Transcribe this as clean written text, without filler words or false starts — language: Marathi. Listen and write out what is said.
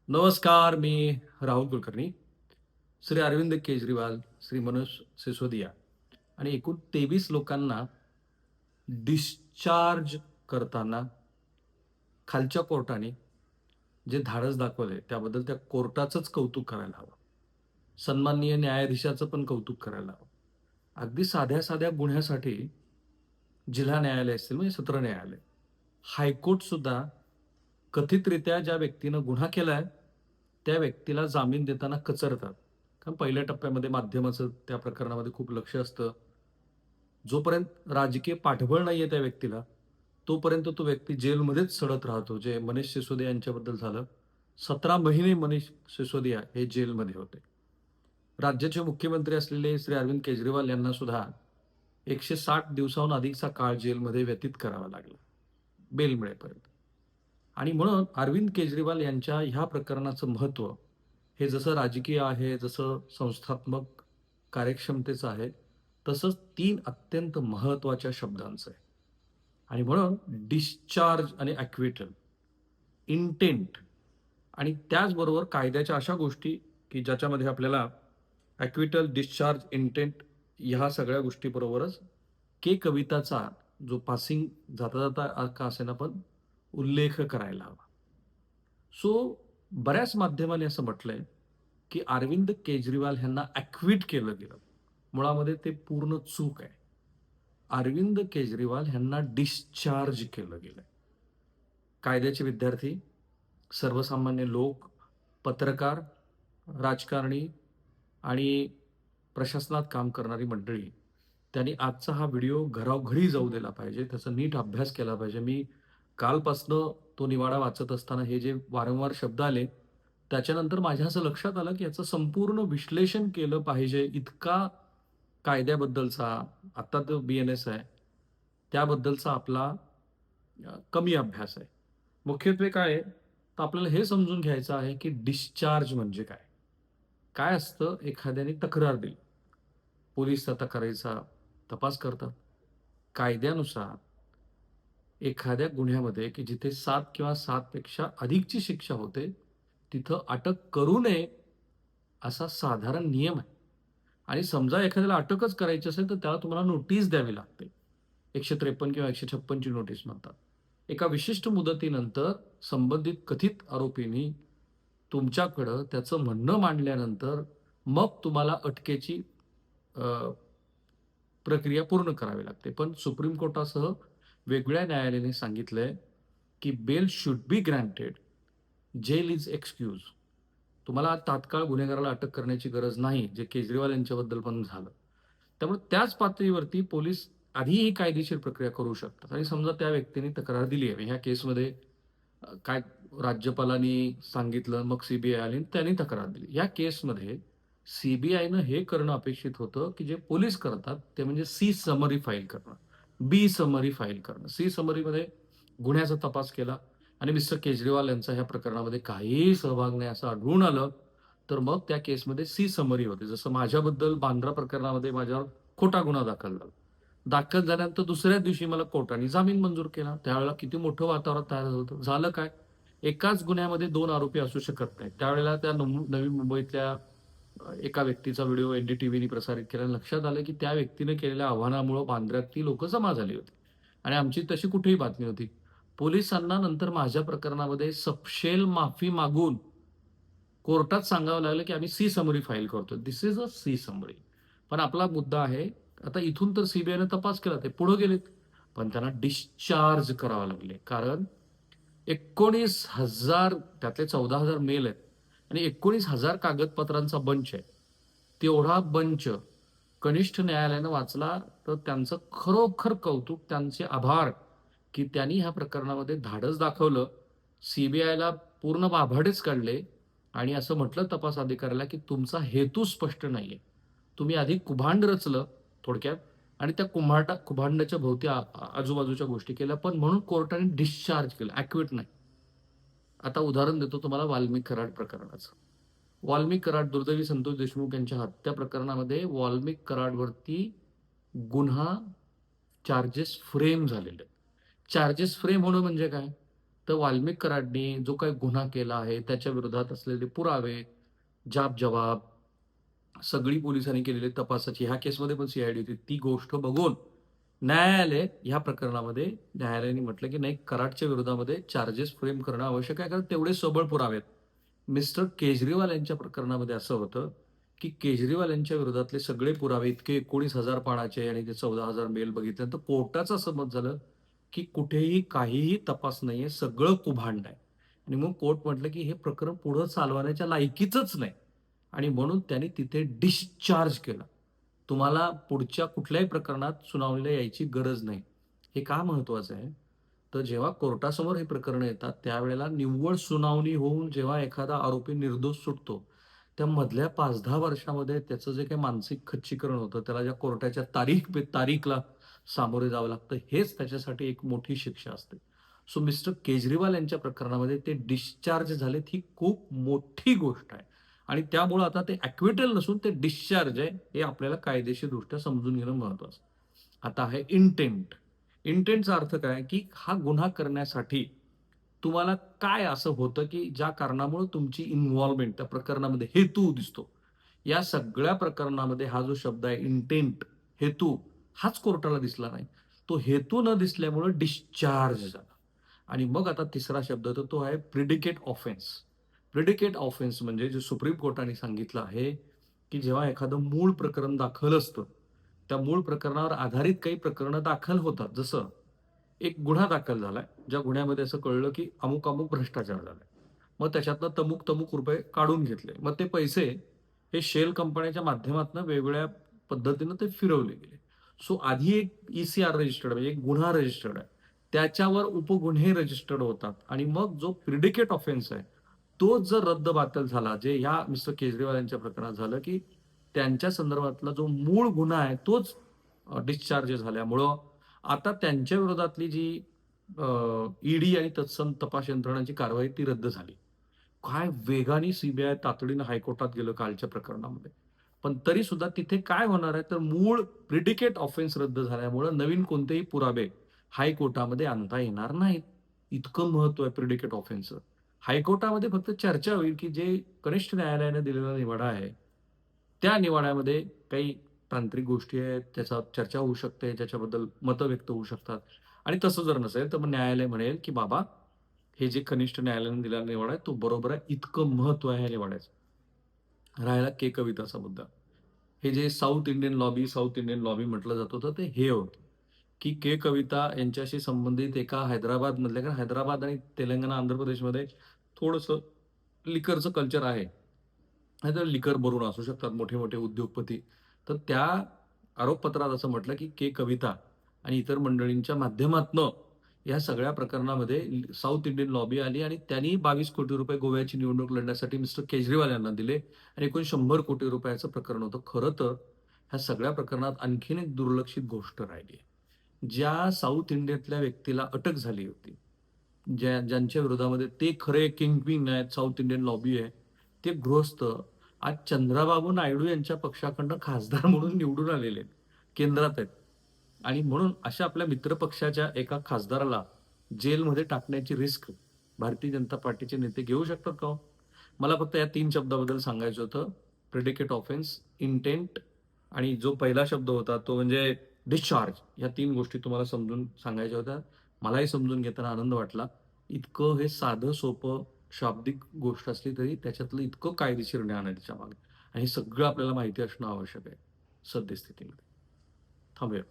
नमस्कार, मी राहुल कुलकर्णी. श्री अरविंद केजरीवाल, श्री मनोज सिसोदिया आणि एकूण 23 लोकांना डिस्चार्ज करताना खालच्या कोर्टाने जे धाडस दाखवलंय, त्याबद्दल त्या कोर्टाचंच कौतुक करायला हवं. सन्माननीय न्यायाधीशाचं पण कौतुक करायला हवं. अगदी साध्या-साध्या गुन्ह्यासाठी जिल्हा न्यायालय असतील म्हणजे सत्र न्यायालय, हायकोर्टसुद्धा कथितरित्या ज्या व्यक्तीनं गुन्हा केलाय, त्या व्यक्तीला जामीन देताना कचरतात. कारण पहिल्या टप्प्यामध्ये माध्यमाचं त्या प्रकरणामध्ये खूप लक्ष असतं. जोपर्यंत राजकीय पाठबळ नाहीये त्या व्यक्तीला, तोपर्यंत तो व्यक्ती जेलमध्येच सडत राहतो. जे मनीष सिसोदिया यांच्याबद्दल झालं. 17 महिने मनीष सिसोदिया हे जेलमध्ये होते. राज्याचे मुख्यमंत्री असलेले श्री अरविंद केजरीवाल यांना सुद्धा 160 दिवसाहून अधिकचा काळ जेलमध्ये व्यतीत करावा लागला, बेल मिळेपर्यंत. आणि म्हणून अरविंद केजरीवाल यांच्या ह्या प्रकरणाचं महत्त्व हे जसं राजकीय आहे, जसं संस्थात्मक कार्यक्षमतेचं आहे, तसंच 3 अत्यंत महत्त्वाच्या शब्दांचं आहे. आणि म्हणून डिस्चार्ज आणि ॲक्विटल, इंटेंट आणि त्याचबरोबर कायद्याच्या अशा गोष्टी, की ज्याच्यामध्ये आपल्याला ॲक्विटल, डिस्चार्ज, इंटेंट ह्या सगळ्या गोष्टीबरोबरच कविताचा जो पासिंग जाता-जाता का असेना पण उल्लेख करायला हवा. सो बऱ्याच माध्यमांनी असं म्हटलंय, की अरविंद केजरीवाल ह्यांना ॲक्विट केलं गेलं. मुळामध्ये ते पूर्ण चूक आहे. अरविंद केजरीवाल ह्यांना डिस्चार्ज केलं गेलंय. कायद्याचे विद्यार्थी, सर्वसामान्य लोक, पत्रकार, राजकारणी आणि प्रशासनात काम करणारी मंडळी, त्यांनी आजचा हा व्हिडिओ घरोघरी जाऊ दिला पाहिजे. त्याचा नीट अभ्यास केला पाहिजे. मी कालपासनं तो निवाडा वाचत असताना हे जे वारंवार शब्द आले, त्याच्यानंतर माझ्या असं लक्षात आलं, की याचं संपूर्ण विश्लेषण केलं पाहिजे. इतका कायद्याबद्दलचा, आता तो बी-एन-एस आहे, त्याबद्दलचा आपला कमी अभ्यास आहे. मुख्यत्वे काय आहे, तर आपल्याला हे समजून घ्यायचं आहे, की डिस्चार्ज म्हणजे काय? काय असतं एखाद्याने तक्रार दिली. पोलीस त्या तक्रारीचा तपास करतात. कायद्यानुसार एखाद्या गुन्ह्यामध्ये की जिथे 7 किंवा 7 पेक्षा अधिकची शिक्षा होते, तिथं अटक करू नये, असा साधारण नियम आहे. आणि समजा एखाद्याला अटकच करायची असेल, तर त्याला तुम्हाला नोटीस द्यावी लागते. 153 किंवा 156 ची नोटीस म्हणतात. एका विशिष्ट मुदतीनंतर संबंधित कथित आरोपींनी तुमच्याकडं त्याचं म्हणणं मांडल्यानंतर मग तुम्हाला अटकेची अ, प्रक्रिया पूर्ण करावी लागते. पण सुप्रीम कोर्टासह वेगळ्या न्यायालयाने सांगितलंय, की bail should be granted, jail is excuse. तुम्हाला तात्काळ गुन्हेगाराला अटक करण्याची गरज नाही, जे केजरीवाल यांच्याबद्दल पण झालं. त्यामुळे त्याच पातळीवरती पोलीस आधीही कायदेशीर प्रक्रिया करू शकतात आणि समजा त्या व्यक्तीने तक्रार दिली आहे. ह्या केसमध्ये काय राज्यपालांनी सांगितलं, मग सी आली आणि त्यांनी तक्रार दिली. या केसमध्ये सी-बी-आयनं हे करणं अपेक्षित होतं, की जे पोलीस करतात ते म्हणजे सी समरी फाईल करणं, बी समरी फाईल करणं. सी समरीमध्ये गुन्ह्याचा तपास केला आणि मिस्टर केजरीवाल यांचा ह्या प्रकरणामध्ये काहीही सहभाग नाही असं आढळून आलं, तर मग त्या केसमध्ये सी समरी होते. जसं माझ्याबद्दल बांद्रा प्रकरणामध्ये माझ्यावर खोटा गुन्हा दाखल झाला. दाखल झाल्यानंतर दुसऱ्याच दिवशी मला कोर्टाने जामीन मंजूर केला. त्यावेळेला किती मोठं वातावरण तयार झालं होतं. झालं काय? एकाच गुन्ह्यामध्ये 2 आरोपी असू शकत नाहीत. त्यावेळेला त्या नवी मुंबईतल्या एका व्यक्तीचा व्हिडिओ एन-डी-टीव्हीने प्रसारित केला. लक्षात आलं, की त्या व्यक्तीने केलेल्या आव्हानामुळं बांद्र्यातली लोकं जमा झाली होती आणि आमची तशी कुठेही बातमी नव्हती. पोलिसांना नंतर माझ्या प्रकरणामध्ये सपशेल माफी मागून कोर्टात सांगावं लागलं, की आम्ही सी समरी फाईल करतोय. This is a C summary. पण आपला मुद्दा आहे, आता इथून तर सी तपास केला. ते पुढे गेलेत. पण त्यांना डिस्चार्ज करावं लागले. कारण 19,000 त्यातले 14,000 मेल आहेत आणि 19,000 कागदपत्रांचा बंच आहे. तेवढा बंच कनिष्ठ न्यायालयानं वाचला, तर त्यांचं खरोखर कौतुक, त्यांचे आभार, की त्यांनी ह्या प्रकरणामध्ये धाडस दाखवलं. सी-बी-आयला पूर्ण वाभाडेच काढले आणि असं म्हटलं तपास अधिकाऱ्याला, की तुमचा हेतू स्पष्ट नाहीये. तुम्ही आधी कुभांड रचलं थोडक्यात आणि त्या कुभांडाच्या भोवती आजूबाजूच्या गोष्टी केल्या, पण म्हणून कोर्टाने डिस्चार्ज केलं, ॲक्विट नाही. आता उदाहरण देतो तुम्हाला वाल्मिक कराड प्रकरणाचं. वाल्मिक कराड, दुर्दैवी संतोष देशमुख यांच्या हत्या प्रकरणामध्ये वाल्मिक कराडवरती गुन्हा चार्जेस फ्रेम झालेले आहेत. चार्जेस फ्रेम होणं म्हणजे काय? तर वाल्मिक कराडनी जो काही गुन्हा केला आहे, त्याच्या विरोधात असलेले पुरावे, जाब-जवाब, सगळी पोलिसांनी केलेली तपासाची ह्या केसमध्ये पण सी होती. ती गोष्ट बघून न्यायालय ह्या प्रकरणामध्ये न्यायालयाने म्हटलं, की नाही कराडच्या विरोधामध्ये चार्जेस फ्रेम करणं आवश्यक आहे, कारण तेवढे सबळ पुरावे आहेत. मिस्टर केजरीवाल यांच्या प्रकरणामध्ये असं होतं, की केजरीवाल यांच्या विरोधातले सगळे पुरावे इतके 19,000 पानाचे आणि ते 14,000 मेल बघितल्यानंतर कोर्टाचं असं मत झालं, की कुठेही काहीही तपास नाहीये, सगळं कुभांड आहे. आणि मग कोर्ट म्हटलं, की हे प्रकरण पुढं चालवण्याच्या लायकीचंच नाही आणि म्हणून त्यांनी तिथे डिस्चार्ज केलं. तुम्हाला पुढच्या कुठल्याही प्रकरणात सुनावणीला यायची गरज नाही. हे का महत्वाचं आहे? तर जेव्हा कोर्टासमोर हे प्रकरणं येतात, त्यावेळेला निव्वळ सुनावणी होऊन जेव्हा एखादा आरोपी निर्दोष सुटतो, त्या मधल्या 5-10 वर्षामध्ये त्याचं जे काही मानसिक खच्चीकरण होतं, त्याला ज्या कोर्टाच्या तारीख पे तारीखला सामोरे जावं लागतं, हेच त्याच्यासाठी एक मोठी शिक्षा असते. सो मिस्टर केजरीवाल यांच्या प्रकरणामध्ये ते डिस्चार्ज झालेत, ही खूप मोठी गोष्ट आहे. आणि त्यामुळं आता ते ॲक्विटल नसून ते डिस्चार्ज आहे, हे आपल्याला कायदेशीरदृष्ट्या समजून घेणं महत्त्वाचं. आता आहे इंटेंट. इंटेंटचा अर्थ काय, की हा गुन्हा करण्यासाठी तुम्हाला काय असं होतं, की ज्या कारणामुळे तुमची इन्व्हॉल्वमेंट त्या प्रकरणामध्ये हेतू दिसतो. या सगळ्या प्रकरणामध्ये हा जो शब्द आहे इंटेंट, हेतू हाच कोर्टाला दिसला नाही. तो हेतू न दिसल्यामुळे डिस्चार्ज झाला. आणि मग आता तिसरा शब्द तर तो आहे प्रिडिकेट ऑफेन्स. प्रिडिकेट ऑफेन्स म्हणजे जे सुप्रीम कोर्टाने सांगितलं आहे, की जेव्हा एखादं मूळ प्रकरण दाखल असतं, त्या मूळ प्रकरणावर आधारित काही प्रकरणं दाखल होतात. जसं एक गुन्हा दाखल झालाय, ज्या गुन्ह्यामध्ये असं कळलं, की अमुक-अमुक भ्रष्टाचार झालाय. मग त्याच्यातनं तमुक-तमुक रुपये काढून घेतले. मग ते पैसे हे शेल कंपन्यांच्या माध्यमातून वेगवेगळ्या पद्धतीनं ते फिरवले गेले. सो आधी एक ई-सी-आर रजिस्टर्ड म्हणजे एक गुन्हा रजिस्टर्ड आहे. त्याच्यावर उपगुन्हे रजिस्टर्ड होतात आणि मग जो प्रिडिकेट ऑफेन्स आहे, तोच जर रद्द-बातल झाला, जे ह्या मिस्टर केजरीवाल यांच्या प्रकरणात झालं, की त्यांच्या संदर्भातला जो मूळ गुन्हा आहे, तोच डिस्चार्ज झाल्यामुळं आता त्यांच्या विरोधातली जी ईडी आणि तत्सम तपास यंत्रणांची कारवाई ती रद्द झाली. काय वेगाने सीबीआय तातडीनं हायकोर्टात गेलं कालच्या प्रकरणामध्ये. पण तरी सुद्धा तिथे काय होणार आहे, तर मूळ प्रिडिकेट ऑफेन्स रद्द झाल्यामुळं नवीन कोणतेही पुरावे हायकोर्टामध्ये आणता येणार नाहीत. इतकं महत्त्व आहे प्रिडिकेट ऑफेन्सचं. हायकोर्टामध्ये फक्त चर्चा होईल, की जे कनिष्ठ न्यायालयाने दिलेला निवाडा आहे, त्या निवाड्यामध्ये काही तांत्रिक गोष्टी आहेत, त्याचा चर्चा होऊ शकते, त्याच्याबद्दल मतं व्यक्त होऊ शकतात आणि तसं जर नसेल, तर मग न्यायालय म्हणेल, की बाबा हे जे कनिष्ठ न्यायालयाने दिलेला निवाडा आहे, तो बरोबर आहे. इतकं महत्त्व आहे ह्या निवाड्याचं. राहिला कविताचा मुद्दा. हे जे साउथ इंडियन लॉबी म्हटलं जात होतं, ते हे होतं, की कविता यांच्याशी संबंधित एका हैदराबादमधल्या कारण हैदराबाद आणि तेलंगणा, आंध्र प्रदेशमध्ये थोडंसं लिकरचं कल्चर आहे. नाहीतर लिकर भरून असू शकतात मोठे-मोठे उद्योगपती. तर त्या आरोपपत्रात असं म्हटलं, की कविता आणि इतर मंडळींच्या माध्यमातनं या सगळ्या प्रकरणामध्ये साउथ इंडियन लॉबी आली आणि त्यांनी ₹22 कोटी गोव्याची निवडणूक लढण्यासाठी मिस्टर केजरीवाल यांना दिले आणि एकूण ₹100 कोटी प्रकरण होतं. खरं तर ह्या सगळ्या प्रकरणात आणखीन एक दुर्लक्षित गोष्ट राहिली आहे. ज्या साउथ इंडियातल्या व्यक्तीला अटक झाली होती, ज्यांच्या विरोधामध्ये ते खरे किंगपिन आहेत, साउथ इंडियन लॉबी आहे, ते गृहस्थ आज चंद्राबाबू नायडू यांच्या पक्षाकडनं खासदार म्हणून निवडून आलेले आहेत. केंद्रात आहेत. आणि म्हणून अशा आपल्या मित्रपक्षाच्या एका खासदाराला जेलमध्ये टाकण्याची रिस्क भारतीय जनता पार्टीचे नेते घेऊ शकतात का हो? मला फक्त या 3 शब्दाबद्दल सांगायचं होतं. प्रिडिकेट ऑफेन्स, इंटेंट आणि जो पहिला शब्द होता तो म्हणजे डिस्चार्ज. या 3 गोष्टी तुम्हाला समजून सांगायच्या होत्या. मलाही समजून घेताना आनंद वाटला. इतकं हे साधं सोपं शाब्दिक गोष्ट असली तरी त्याच्यातलं इतकं कायदेशीर ज्ञान आहे त्याच्यामागे आणि हे सगळं आपल्याला माहिती असणं आवश्यक आहे सद्यस्थितीमध्ये. थांबूया.